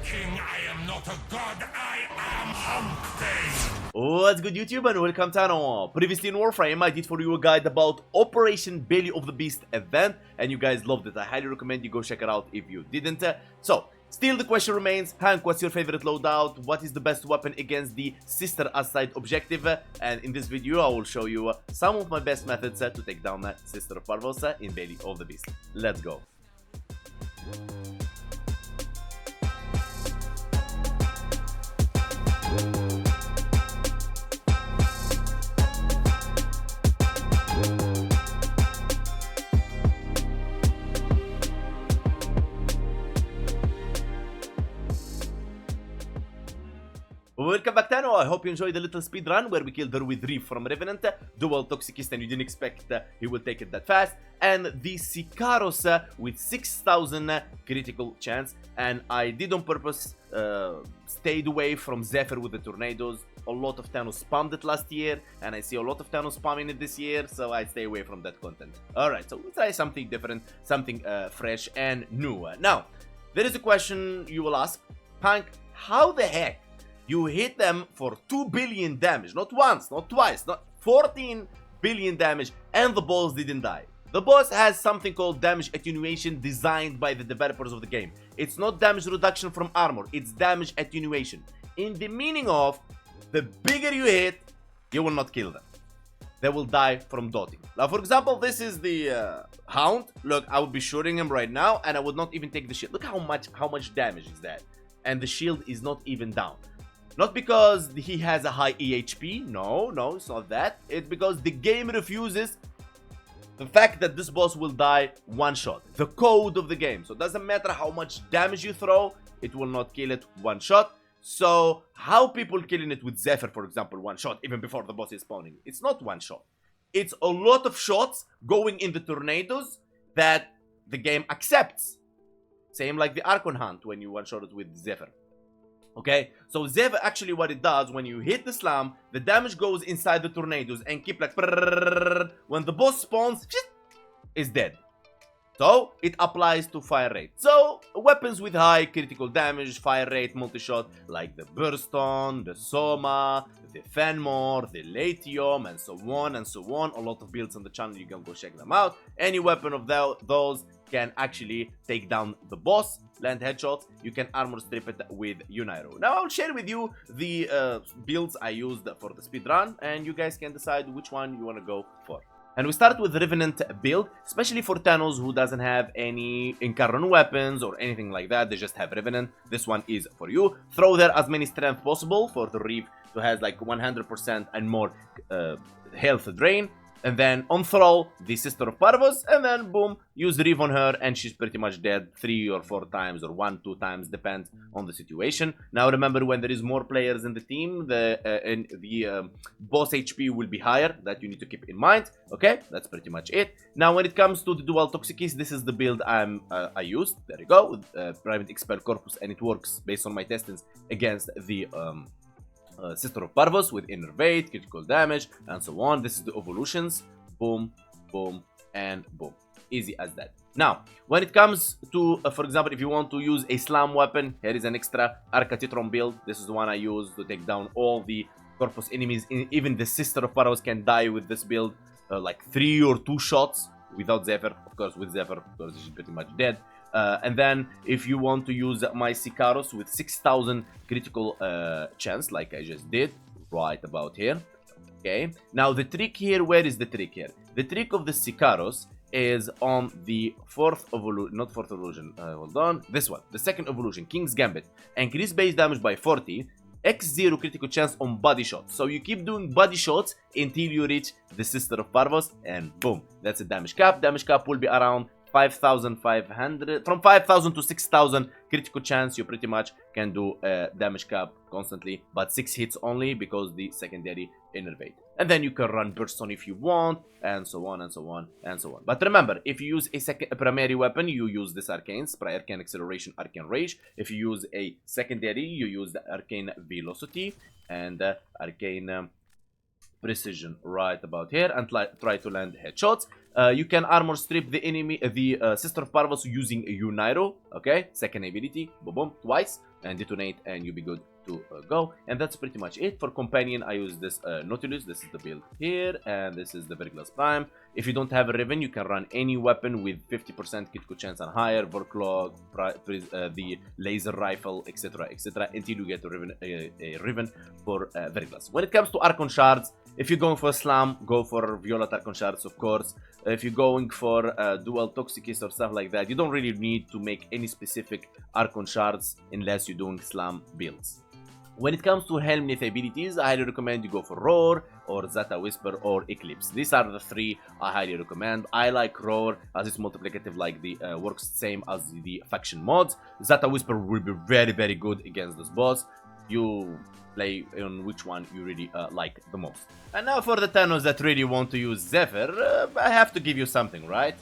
king, I am not a god, I am Humpday. What's good, YouTube, and welcome to Tano. Previously in Warframe, I did for you a guide about Operation Belly of the Beast event, and you guys loved it. I highly recommend you go check it out if you didn't. So, still the question remains, Hank, what's your favorite loadout? What is the best weapon against the Sister Aside objective? And in this video, I will show you some of my best methods to take down Sister of Parvos in Belly of the Beast. Let's go. Welcome back, Tano. I hope you enjoyed the little speed run where we killed the with Reef from Revenant, dual Toxicist, and you didn't expect he will take it that fast, and the Sicaros with 6,000 critical chance. And I did on purpose stayed away from Zephyr with the tornadoes. A lot of Thanos spammed it last year, and I see a lot of Thanos spamming it this year, so I stay away from that content. Alright, so we'll try something different, something fresh and new. Now, there is a question you will ask, Hank, how the heck you hit them for 2 billion damage, not once, not twice, not 14 billion damage, and the boss didn't die? The boss has something called damage attenuation designed by the developers of the game. It's not damage reduction from armor, it's damage attenuation. In the meaning of, the bigger you hit, you will not kill them. They will die from dotting. Now, for example, this is the Hound. Look, I would be shooting him right now, and I would not even take the shield. Look how much damage is that. And the shield is not even down. Not because he has a high EHP, no, it's not that. It's because the game refuses the fact that this boss will die one shot. The code of the game. So it doesn't matter how much damage you throw, it will not kill it one shot. So how people killing it with Zephyr, for example, one shot, even before the boss is spawning? It's not one shot. It's a lot of shots going in the tornadoes that the game accepts. Same like the Archon Hunt when you one-shot it with Zephyr. Okay, so Zephyr, actually what it does, when you hit the slam, the damage goes inside the tornadoes and keep like when the boss spawns, is dead. So it applies to fire rate. So weapons with high critical damage, fire rate, multi-shot, like the Burston, the Soma, the Fenmore, the Latium, and so on and so on. A lot of builds on the channel, you can go check them out. Any weapon of those can actually take down the boss, land headshots. You can armor strip it with Uniro. Now I'll share with you the builds I used for the speedrun, and you guys can decide which one you want to go for. And we start with Revenant build, especially for Thanos who doesn't have any Incarnon weapons or anything like that. They just have Revenant. This one is for you. Throw there as many strength possible for the Reef to has like 100% and more health drain. And then on throw the Sister of Parvos, and then boom, use Reef on her, and she's pretty much dead 3 or 4 times, or 1-2 times, depends on the situation. Now remember, when there is more players in the team, the boss HP will be higher. That you need to keep in mind. Okay, that's pretty much it. Now when it comes to the dual Toxicist, this is the build I used. There you go, with Private Expel Corpus, and it works based on my testings against the Sister of Parvos with Innervate, critical damage, and so on. This is the evolutions. Boom, boom, and boom. Easy as that. Now, when it comes to, for example, if you want to use a slam weapon, here is an extra arca titron build. This is the one I use to take down all the Corpus enemies. Even the Sister of Parvos can die with this build, like 3 or 2 shots without Zephyr. Of course, with Zephyr, of course, she's pretty much dead. And then if you want to use my Sicaros with 6,000 critical chance, like I just did right about here. Okay, now the trick here, where is the trick here? The trick of the Sicaros is on the 4th evolution, not 4th evolution, hold on, this one, the 2nd evolution, King's Gambit. Increase base damage by 40, X0 critical chance on body shots. So you keep doing body shots until you reach the Sister of Parvos, and boom, that's a damage cap. Damage cap will be around 5,500, from 5,000 to 6,000 critical chance. You pretty much can do damage cap constantly, but 6 hits only because the secondary Innervate. And then you can run Burst on if you want, and so on and so on and so on. But remember, if you use a primary weapon, you use this Arcane, Spray Arcane Acceleration, Arcane Rage. If you use a secondary, you use the Arcane Velocity and Arcane Precision right about here, and try to land headshots. You can armor strip the enemy, the Sister of Parvos using Uniro. Okay, second ability, boom, boom, twice, and detonate, and you'll be good to go. And that's pretty much it. For companion, I use this Nautilus. This is the build here, and this is the Verglas Prime. If you don't have a Riven, you can run any weapon with 50% critical chance and higher, Vorklog, the laser rifle, etc., etc., until you get a Riven for Verglas. When it comes to Archon shards, if you're going for Slam, go for Violet Archon shards, of course. If you're going for dual Toxicist or stuff like that, you don't really need to make any specific Archon shards unless you're doing Slam builds. When it comes to Helmnith abilities, I highly recommend you go for Roar, or Zeta Whisper, or Eclipse. These are the three I highly recommend. I like Roar as it's multiplicative, like the works same as the faction mods. Zeta Whisper will be very, very good against this boss. You play on which one you really like the most. And now for the Thanos that really want to use Zephyr, I have to give you something, right?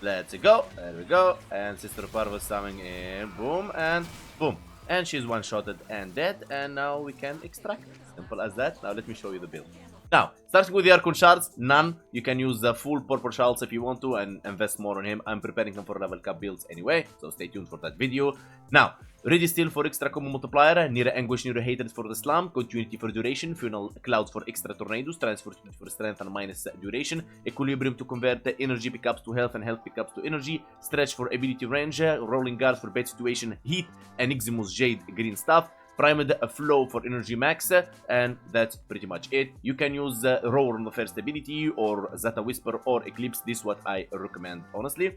Let's go. There we go. And Sister of Parvos coming in. Boom and boom. And she's one-shotted and dead, and now we can extract. Simple as that. Now let me show you the build. Now, starting with the Archon shards, none. You can use the full purple shards if you want to and invest more on him. I'm preparing him for level cap builds anyway, so stay tuned for that video. Now, Ready Steel for extra combo multiplier, Near Anguish, Near Hatred for the Slam, Continuity for duration, Funnel Clouds for extra tornadoes, Transfer for strength and minus duration, Equilibrium to convert the energy pickups to health and health pickups to energy, Stretch for ability range, Rolling Guard for bad situation, Heat, and Eximus Jade green stuff, Primed Flow for energy max, and that's pretty much it. You can use Roar on the first ability, or Zeta Whisper, or Eclipse. This is what I recommend, honestly.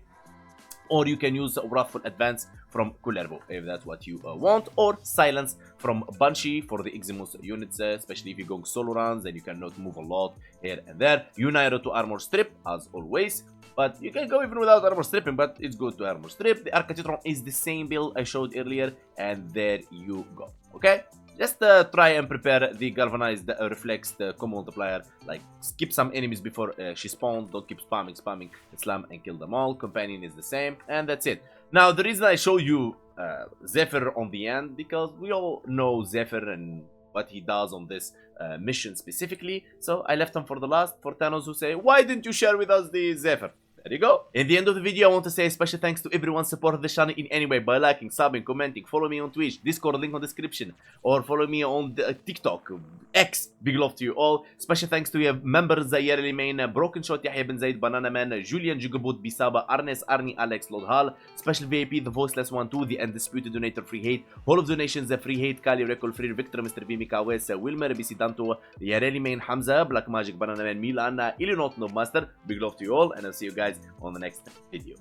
Or you can use Wrathful Advance from Kullervo, if that's what you want, or Silence from Banshee for the Eximus units, especially if you're going solo runs and you cannot move a lot here and there. Uniro to Armor Strip, as always, but you can go even without Armor Stripping, but it's good to Armor Strip. The Arca Titron is the same build I showed earlier, and there you go, okay? Just try and prepare the Galvanized Reflex, the combo multiplier. Like, skip some enemies before she spawns. Don't keep spamming, slam and kill them all. Companion is the same, and that's it. Now, the reason I show you Zephyr on the end, because we all know Zephyr and what he does on this mission specifically. So I left him for the last, for Thanos who say, why didn't you share with us the Zephyr? There you go. In the end of the video, I want to say a special thanks to everyone supporting the channel in any way by liking, subbing, commenting, follow me on Twitch, Discord link on description, or follow me on the, TikTok, X. Big love to you all. Special thanks to your members Zayer Limain, Broken Shot, Yahya Ben Zaid, Banana Man, Julian Jugabut, Bisaba, Arnes, Arnie, Alex, Lord Hall, Special VIP, The Voiceless One, 2, The Undisputed Donator, Free Hate, Hall of Donations, Free Hate, Kali, Recall, Free Victor, Mr. B, Mikawes, Wilmer, Bisidanto, Yareli Main, Hamza, Black Magic, Banana Man, Milan, Illinois, Master. Big love to you all, and I'll see you guys on the next video.